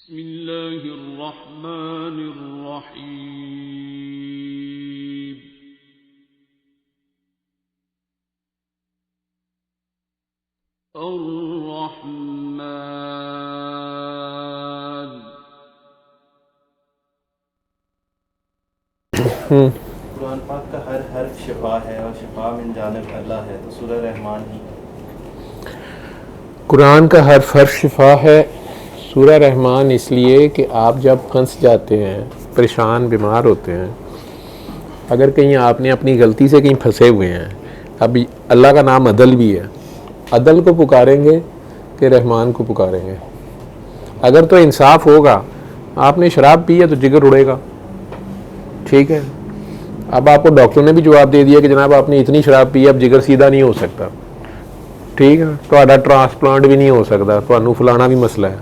बिस्मिल्लाहिर्रहमानिर्रहीम। अर्रहमान। कुरान पाक का हर हर्फ शिफा है और शिफा मिन जानिब अल्लाह है, तो सूरह रहमान ही। कुरान का हर हर्फ शिफा है। सूरह रहमान इसलिए कि आप जब फंस जाते हैं, परेशान बीमार होते हैं, अगर कहीं आपने अपनी गलती से कहीं फंसे हुए हैं, अब अल्लाह का नाम अदल भी है, अदल को पुकारेंगे कि रहमान को पुकारेंगे। अगर तो इंसाफ होगा, आपने शराब पी है तो जिगर उड़ेगा, ठीक है। अब आपको डॉक्टर ने भी जवाब दे दिया कि जनाब आपने इतनी शराब पी है, अब जिगर सीधा नहीं हो सकता, ठीक है, तो ट्रांसप्लांट भी नहीं हो सकता, तो फलाना भी मसला है।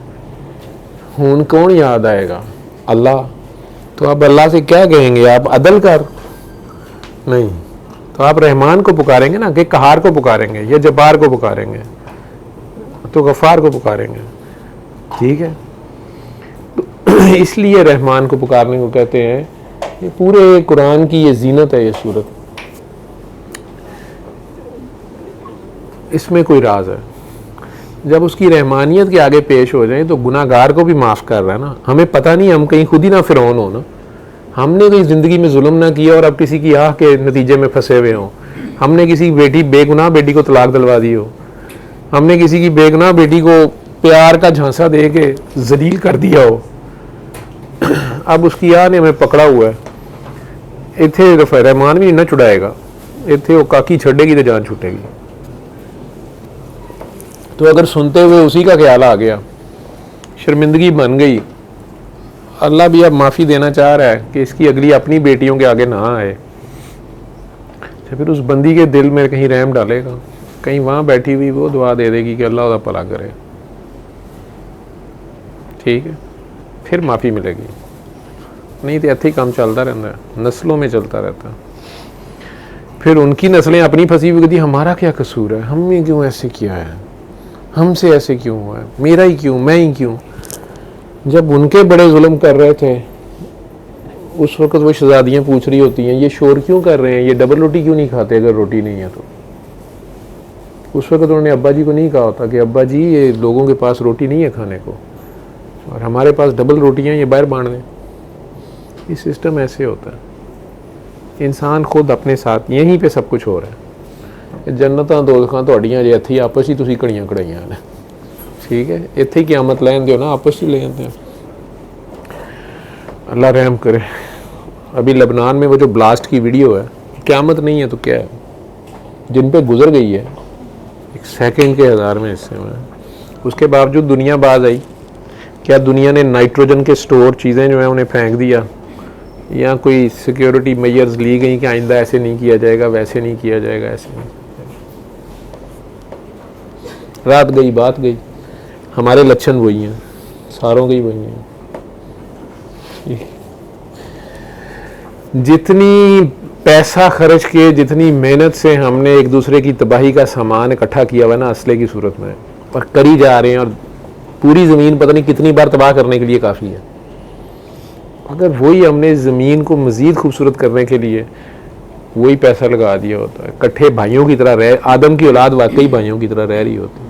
हूँ कौन याद आएगा? अल्लाह। तो आप अल्लाह से क्या कहेंगे? आप अदल कर? नहीं, तो आप रहमान को पुकारेंगे ना, कि कहार को पुकारेंगे या जब्बार को पुकारेंगे, तो गफ़ार को पुकारेंगे, ठीक है। तो इसलिए रहमान को पुकारने को कहते हैं। ये पूरे कुरान की ये जीनत है, ये सूरत, इसमें कोई राज है। जब उसकी रहमानियत के आगे पेश हो जाए तो गुनाहगार को भी माफ़ कर रहा है ना। हमें पता नहीं, हम कहीं खुद ही ना फिरौन हो ना, हमने कहीं ज़िंदगी में जुल्म ना किया और अब किसी की आह के नतीजे में फंसे हुए हों। हमने किसी बेगुनाह बेटी को तलाक दिलवा दी हो, हमने किसी की बेगुनाह बेटी को प्यार का झांसा दे के जलील कर दिया हो, अब उसकी आह ने हमें पकड़ा हुआ है। इत्थे रहमान भी ना छुड़ाएगा, इत्थे वो काकी छड़ेगी तो जान छुटेगी। तो अगर सुनते हुए उसी का ख्याल आ गया, शर्मिंदगी बन गई, अल्लाह भी अब माफ़ी देना चाह रहा है कि इसकी अगली अपनी बेटियों के आगे ना आए, तो फिर उस बंदी के दिल में कहीं रहम डालेगा, कहीं वहाँ बैठी हुई वो दुआ दे देगी कि अल्लाह उसका भला करे, ठीक है, फिर माफ़ी मिलेगी। नहीं तो ऐसे ही काम चलता रहता है, नस्लों में चलता रहता है। फिर उनकी नस्लें अपनी फंसी हुई कहती हमारा क्या कसूर है, हमने क्यों ऐसे किया है, हमसे ऐसे क्यों हुआ है, मेरा ही क्यों, मैं ही क्यों। जब उनके बड़े जुल्म कर रहे थे उस वक्त वो शहजादियाँ पूछ रही होती हैं ये शोर क्यों कर रहे हैं, ये डबल रोटी क्यों नहीं खाते अगर रोटी नहीं है तो। उस वक्त उन्होंने अब्बा जी को नहीं कहा होता कि अब्बा जी ये लोगों के पास रोटी नहीं है खाने को और हमारे पास डबल रोटियाँ, ये बाहर बांट दें। ये सिस्टम ऐसे होता है, इंसान खुद अपने साथ यहीं पे सब कुछ हो रहा है। जन्नतां दोज़खां तुहाड़ियां जे इत्थे आपस ही तुसीं घड़ियां घड़ाइयां ने, ठीक है, इत्थे ही क़यामत लैन दिओ ना, आपस ही लेन दिओ। अल्लाह रहम करे। अभी लबनान में वो जो ब्लास्ट की वीडियो है, क़यामत नहीं है तो क्या है, जिन पे गुजर गई है एक सेकंड के 1000वें हिस्से में, उसके बावजूद दुनिया बाज आई। क्या दुनिया ने नाइट्रोजन के स्टोर चीज़ें जो हैं उन्हें फेंक दिया, या कोई सिक्योरिटी मेजर्स ली गई कि आइंदा ऐसे नहीं किया जाएगा, वैसे नहीं किया जाएगा, ऐसे नहीं। रात गई बात गई, हमारे लक्षण वही हैं, सारों के ही वही हैं। जितनी पैसा खर्च के, जितनी मेहनत से हमने एक दूसरे की तबाही का सामान इकट्ठा किया हुआ ना असले की सूरत में, और करी जा रहे हैं, और पूरी ज़मीन पता नहीं कितनी बार तबाह करने के लिए काफ़ी है। अगर वही हमने ज़मीन को मज़ीद खूबसूरत करने के लिए वही पैसा लगा दिया होता है, इकट्ठे भाइयों की तरह रह, आदम की औलाद वाकई भाइयों की तरह रह रही होती है।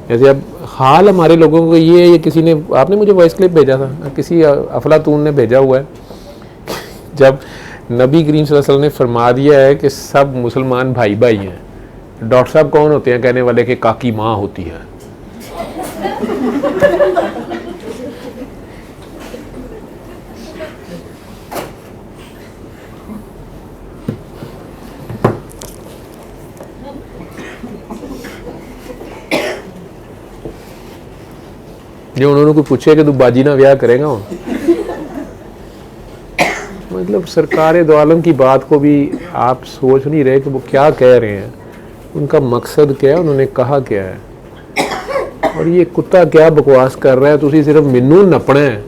जैसे अब हाल हमारे लोगों को ये किसी ने, आपने मुझे वॉइस क्लिप भेजा था, किसी अफलातून ने भेजा हुआ है, जब नबी करीम सल्लल्लाहु अलैहि वसल्लम ने फरमा दिया है कि सब मुसलमान भाई भाई हैं। डॉक्टर साहब कौन होते हैं कहने वाले कि काकी माँ होती है। जो उन्होंने कोई पूछे कि तू बाजी ना ब्याह करेगा, मतलब सरकार दो आलम की बात को भी आप सोच नहीं रहे कि वो क्या कह रहे हैं, उनका मकसद क्या है, उन्होंने कहा क्या है, और ये कुत्ता क्या बकवास कर रहा है, तुसी सिर्फ मैनू नपना है।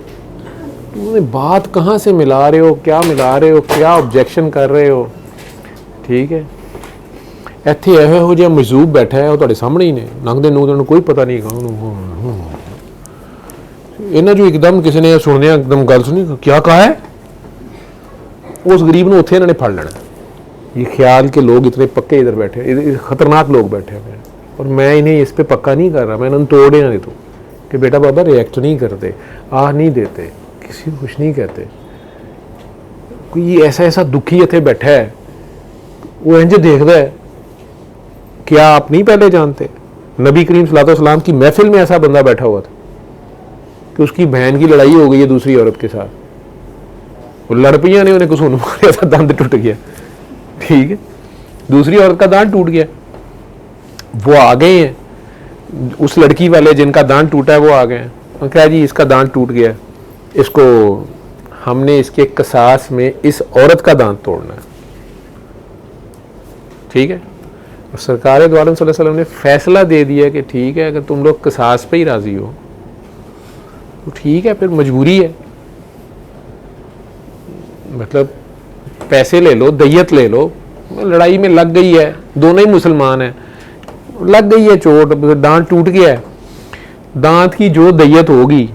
उन्होंने बात कहाँ से मिला रहे हो, क्या मिला रहे हो, क्या ऑब्जेक्शन कर रहे हो, ठीक है। ਇੱਥੇ ਇਹੋ ਜਿਹਾ ਮਜ਼ੂਬ ਬੈਠਾ ਹੈ, ਉਹ ਤੁਹਾਡੇ ਸਾਹਮਣੇ ਹੀ ਨੇ, ਲੰਘਦੇ ਨੂੰ ਤੁਹਾਨੂੰ ਕੋਈ ਪਤਾ ਨਹੀਂ। इन्हें जो एकदम किसी ने सुनने एकदम गल सुनी क्या कहा है, उस गरीब ने उत्थे इन्होंने फड़ लेना। ये ख्याल के लोग इतने पक्के इधर बैठे, खतरनाक लोग बैठे हुए हैं, और मैं इन्हें इस पर पक्का नहीं कर रहा, मैं इन्होंने तोड़ देना नहीं तो कि बेटा बाबा रिएक्ट नहीं करते, आह नहीं देते, किसी को कुछ नहीं कहते। कोई ऐसा ऐसा दुखी इतने बैठा है, वो इंज देखता है, क्या आप नहीं पहले जानते नबी करीम सल्लल्लाहु अलैहि वसल्लम की महफिल में ऐसा बंदा बैठा हुआ था कि उसकी बहन की लड़ाई हो गई है दूसरी औरत के साथ, वो लड़ पियाँ ने, उन्हें घसून मारा था, दंद टूट गया, ठीक है, दूसरी औरत का दांत टूट गया, वो आ गए हैं, उस लड़की वाले जिनका दांत टूटा है वो आ गए हैं, क्या जी इसका दांत टूट गया, इसको हमने इसके कसास में इस औरत का दांत तोड़ना है, ठीक है। और सरकार दो आलम सल्लल्लाहु अलैहि वसल्लम ने फैसला दे दिया कि ठीक है, अगर तुम लोग कसास पे ही राजी हो तो ठीक है, फिर मजबूरी है, मतलब पैसे ले लो, दय्यत ले लो, लड़ाई में लग गई है, दोनों ही मुसलमान हैं, लग गई है चोट, दांत टूट गया है, दांत की जो दय्यत होगी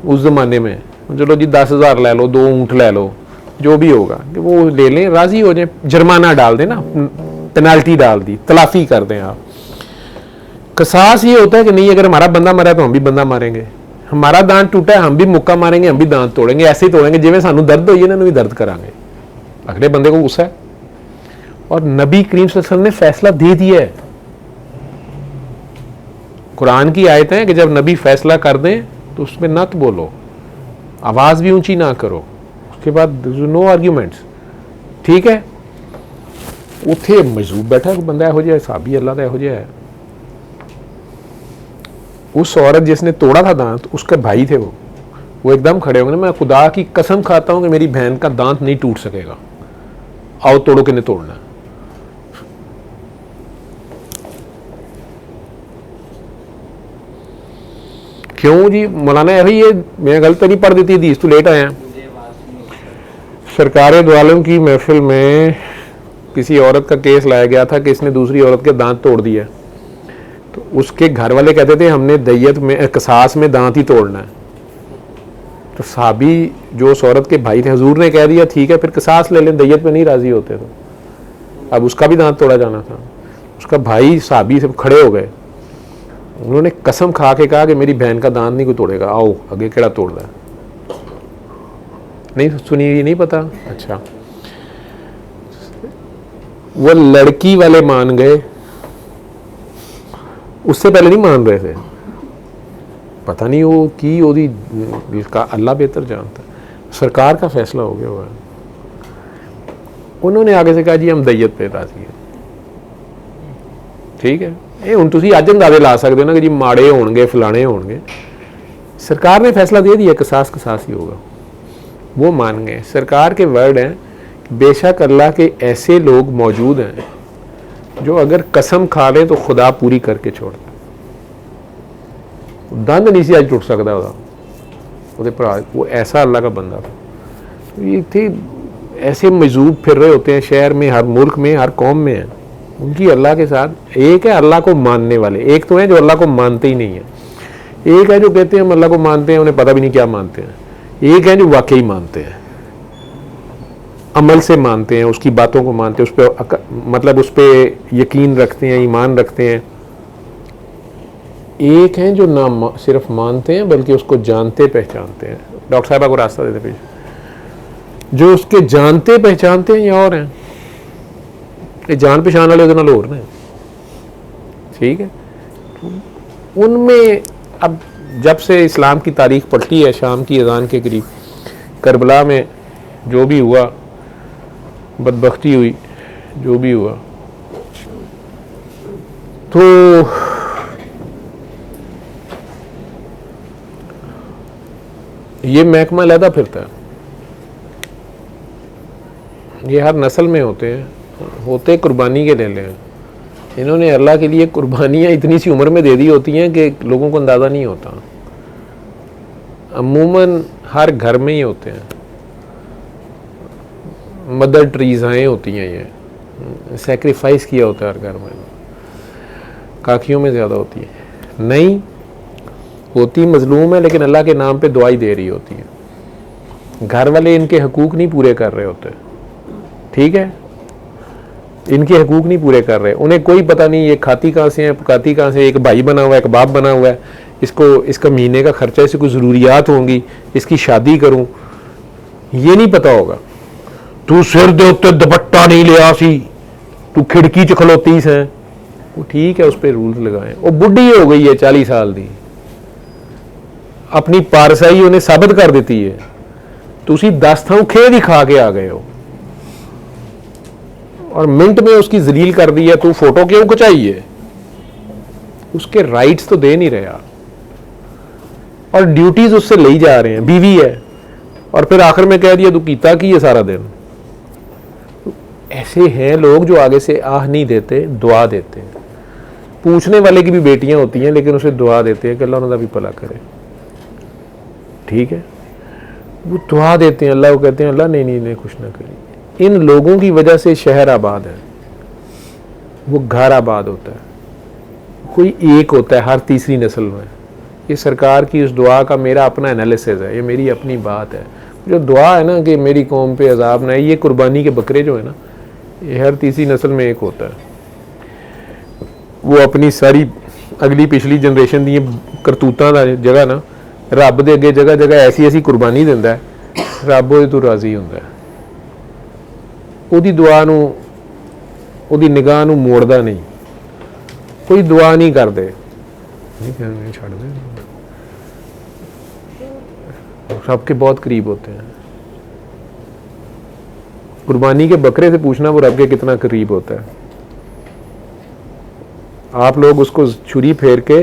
उस ज़माने में, चलो जी 10,000 ले लो, 2 ऊँट ले लो, जो भी होगा कि वो ले लें, राज़ी हो जाए, जुर्माना डाल दें ना, पेनल्टी डाल दी, तलाफ़ी कर दें आप। कसास ये होता है कि नहीं, अगर हमारा बंदा मरा है तो हम भी बंदा मारेंगे, हमारा दांत टूटा है हम भी मुक्का मारेंगे, हम भी दांत तोड़ेंगे, ऐसे ही तोड़ेंगे जिवें सानू दर्द होई इन्हां नूं भी दर्द करांगे, अगले बंदे को गुस्सा है। और नबी करीम सल्लल्लाहु अलैहि वसल्लम ने फैसला दे दिया है, कुरान की आयतें हैं कि जब नबी फैसला कर दें तो उसमें नत बोलो, आवाज़ भी ऊंची ना करो, उसके बाद नो आर्ग्यूमेंट्स, ठीक है। उत्थे मजूब बैठा बंदा यहो जिहा साहबी अल्लाह का यहो जिहा है, उस औरत जिसने तोड़ा था दांत उसके भाई थे, वो एकदम खड़े होंगे, मैं खुदा की कसम खाता हूं कि मेरी बहन का दांत नहीं टूट सकेगा, आओ तोड़ो, किन्हें तोड़ना है। क्यों जी मौलाना ये मैं गलत नहीं पढ़ देती हदीस, तो लेट आया। सरकार दो आलम की महफिल में किसी औरत का केस लाया गया था कि इसने दूसरी औरत के दांत तोड़ दिया, तो उसके घर वाले कहते थे हमने दय्यत में कसास में दांत ही तोड़ना है, तो साहबी जो उस औरत के भाई थे हजूर ने कह दिया ठीक है फिर कसास ले लें, दय्यत में नहीं राजी होते, तो अब उसका भी दांत तोड़ा जाना था। उसका भाई साहबी से खड़े हो गए, उन्होंने कसम खा के कहा कि मेरी बहन का दांत नहीं कोई तोड़ेगा, आओ आगे केड़ा तोड़दा है, नहीं सुनी नहीं पता, अच्छा। वो लड़की वाले मान गए, उससे पहले नहीं मान रहे थे, पता नहीं वो की ओदी का अल्लाह बेहतर जानता, सरकार का फैसला हो गया हुआ है। उन्होंने आगे से कहा जी हम दय्यत पे राजी हैं, ठीक है। ये हुण तुसीं अज अंदाजे ला सकते हो ना कि जी माड़े होणगे फलाने होणगे, सरकार ने फैसला दे दिया कसास कसास ही होगा, वो मान गए। सरकार के वर्ड हैं बेशक अल्लाह के ऐसे लोग मौजूद हैं जो अगर कसम खा लें तो खुदा पूरी करके छोड़ता, दंद नहीं सी अज टुट सकता ਉਹਦੇ भरा, वो ऐसा अल्लाह का बंदा था। ये थे ऐसे मजूब फिर रहे होते हैं शहर में, हर मुल्क में, हर कौम में हैं, उनकी अल्लाह के साथ एक है अल्लाह को मानने वाले, एक तो है जो अल्लाह को मानते ही नहीं है, एक है जो कहते हैं हम अल्लाह को मानते हैं उन्हें पता भी नहीं क्या मानते हैं, एक है जो वाकई मानते हैं, अमल से मानते हैं, उसकी बातों को मानते हैं, उस पर मतलब उस पर यकीन रखते हैं, ईमान रखते हैं। एक हैं जो ना सिर्फ मानते हैं बल्कि उसको जानते पहचानते हैं। डॉक्टर साहबा को रास्ता देते पीछे, जो उसके जानते पहचानते हैं ये और हैं, ये जान पहचान वाले उधर और ने, ठीक है। उनमें अब जब से इस्लाम की तारीख पलटी है, शाम की अजान के करीब करबला में जो भी हुआ, बदबख्ती हुई, जो भी हुआ, तो ये महकमा लहदा फिरता है, ये हर नस्ल में होते हैं, होते कुर्बानी के ले लें, इन्होंने अल्लाह के लिए कुर्बानियाँ इतनी सी उम्र में दे दी होती हैं कि लोगों को अंदाज़ा नहीं होता, अमूमन हर घर में ही होते हैं, मदर ट्रीज़ाएँ होती हैं, ये सेक्रीफाइस किया होता है हर घर में, काकियों में ज़्यादा होती है नहीं, पोती मजलूम है लेकिन अल्लाह के नाम पे दुआई दे रही होती है। घर वाले इनके हकूक नहीं पूरे कर रहे होते, ठीक है, इनके हकूक नहीं पूरे कर रहे, उन्हें कोई पता नहीं ये खाती कहाँ से है, पकाती कहाँ से, एक भाई बना हुआ है, एक बाप बना हुआ है, इसको इसका महीने का खर्चा, इससे कोई ज़रूरियात होंगी, इसकी शादी करूं, ये नहीं पता होगा। तू सिर दे उत्ते दुपट्टा नहीं लिया सी, तू खिड़की च खलोती से, वो ठीक है, उस पर रूल्स लगाएं। वो बुढ़ी हो गई है 40 साल की, अपनी पारसाई उन्हें साबित कर देती है, तुसी 10 थां खे ही खा के आ गए हो और मिनट में उसकी जलील कर दी है, तू फोटो क्यों खिंचाई है, उसके राइट्स तो दे नहीं रहे आप, और ड्यूटीज उससे ले जा रहे हैं, बीवी है, और फिर आखिर में कह दिया तू कीता की है सारा दिन। ऐसे हैं लोग जो आगे से आह नहीं देते, दुआ देते हैं। पूछने वाले की भी बेटियां होती हैं लेकिन उसे दुआ देते हैं कि अल्लाह उनका भी भला करे, ठीक है, वो दुआ देते हैं, अल्लाह को कहते हैं अल्लाह नहीं कुछ ना करी। इन लोगों की वजह से शहर आबाद है, वो घर आबाद होता है, कोई एक होता है हर तीसरी नस्ल में। ये सरकार की उस दुआ का मेरा अपना एनालिसिस है, ये मेरी अपनी बात है। जो दुआ है ना कि मेरी कौम पे अजाब ना है, ये कुर्बानी के बकरे जो है ना, ये हर तीसरी नस्ल में एक होता है। वो अपनी सारी अगली पिछली जनरेशन दी करतूतां दा जगह ना रब दे अगे जगह जगह ऐसी ऐसी कुर्बानी दिंदा है, रब ਉਹਦੇ ਤੋਂ राजी ਹੁੰਦਾ है, ਉਹਦੀ दुआ ਨੂੰ ਉਹਦੀ ਨਿਗਾਹ ਨੂੰ ਮੋੜਦਾ नहीं, कोई दुआ नहीं करते, नहीं छाड़ दे, सबके बहुत करीब होते हैं। कुर्बानी के बकरे से पूछना वो रब के कितना करीब होता है। आप लोग उसको छुरी फेर के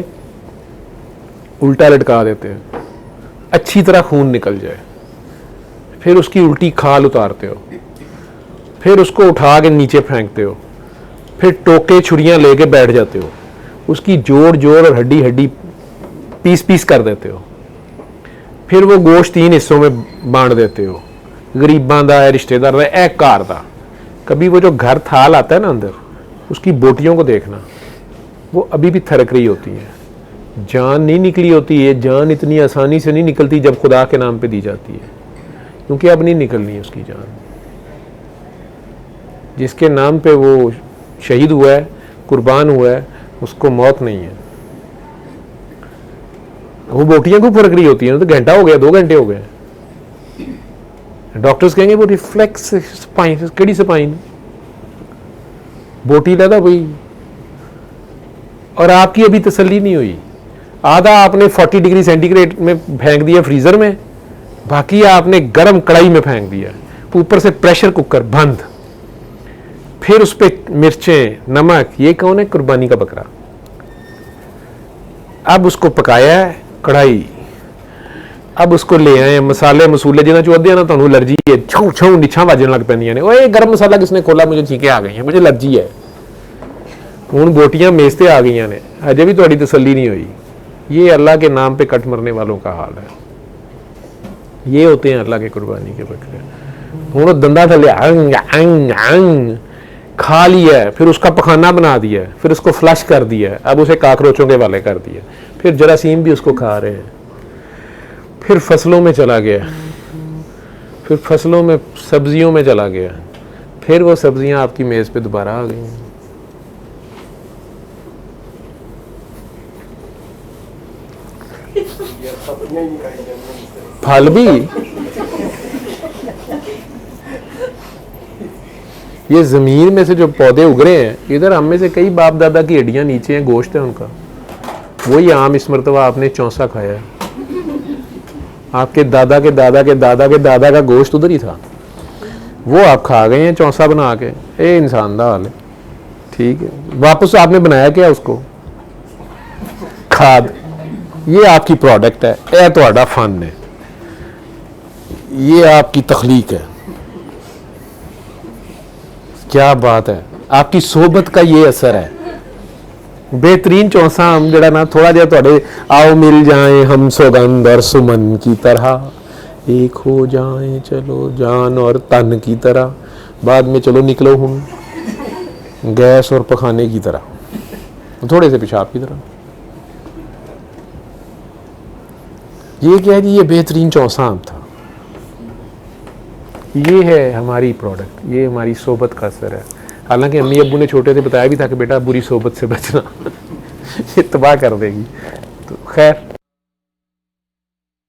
उल्टा लटका देते हैं, अच्छी तरह खून निकल जाए, फिर उसकी उल्टी खाल उतारते हो, फिर उसको उठा के नीचे फेंकते हो, फिर टोके छुरियां लेके बैठ जाते हो, उसकी जोड़ जोड़ और हड्डी हड्डी पीस पीस कर देते हो, फिर वो गोश्त 3 हिस्सों में बांट देते हो, गरीबां दा है, रिश्तेदार दा है, घर दा। कभी वो जो घर थाल आता है ना अंदर, उसकी बोटियों को देखना, वो अभी भी थरक रही होती है, जान नहीं निकली होती है। जान इतनी आसानी से नहीं निकलती जब खुदा के नाम पे दी जाती है, क्योंकि अब नहीं निकलनी उसकी जान। जिसके नाम पे वो शहीद हुआ है, कुर्बान हुआ है, उसको मौत नहीं है। वो बोटियां क्यों फरक रही होती हैं, तो घंटा हो गया, 2 घंटे हो गए, डॉक्टर्स कहेंगे वो रिफ्लेक्स स्पाइन, केड़ी स्पाइन बोटी लगा भाई, और आपकी अभी तसल्ली नहीं हुई। आधा आपने 40 डिग्री सेंटीग्रेड में फेंक दिया फ्रीजर में, बाकी आपने गर्म कढ़ाई में फेंक दिया, ऊपर से प्रेशर कुकर बंद, फिर उस पर मिर्चें, नमक। ये कौन है? कुर्बानी का बकरा। अब उसको पकाया है कढ़ाई, अब उसको ले आए मसाले मसूले जिन्हें चो अद्धियां ना तुहानूं एलर्जी है, छू छू निछां वजन लग पैंदियां ने, ओए गर्म मसाला किसने खोला, मुझे छींके आ गई हैं, मुझे एलर्जी है। हुण बोटियां मेज ते आ गई ने, अजे भी तुहाडी तसल्ली नहीं हुई। ये अल्लाह के नाम पे कट मरने वालों का हाल है। ये होते हैं अल्लाह के कुर्बानी के बकरे। हुण दंदा थले अंग अंग अंग खा लिया है, फिर उसका पखाना बना दिया है, फिर उसको फ्लश कर दिया है, अब उसे काकरोचों के वाले कर दिया, फिर जरासीम भी उसको खा रहे हैं, फिर फसलों में चला गया, फिर फसलों में सब्जियों में चला गया, फिर वो सब्जियां आपकी मेज पे दोबारा आ गई। फल भी ये जमीन में से जो पौधे उग रहे हैं, इधर हम में से कई बाप दादा की हड्डियां नीचे हैं, गोश्त है उनका, वही आम इस मरतबा आपने चौंसा खाया है। आपके दादा के दादा के दादा के दादा का गोश्त उधर ही था, वो आप खा गए हैं चौंसा बना के। ये इंसान का हाल है, ठीक है। वापस आपने बनाया क्या उसको? खाद। ये आपकी प्रोडक्ट है, यह तुहाडा फन है, ये आपकी तखलीक है। क्या बात है, आपकी सोबत का ये असर है। बेहतरीन चौंसा हम जड़ा ना थोड़ा जहा तुहाडे आओ मिल जाए हम सौगंध और सुमन की तरह, एक हो जाए चलो जान और तन की तरह, बाद में चलो निकलो हम गैस और पखाने की तरह, थोड़े से पेशाब की तरह। ये क्या है जी, ये बेहतरीन चौसाम था। ये है हमारी प्रोडक्ट, ये हमारी सोबत का असर है। हालांकि अम्मी अब्बू ने छोटे से बताया भी था कि बेटा बुरी सोबत से बचना ये तबाह कर देगी। तो खैर,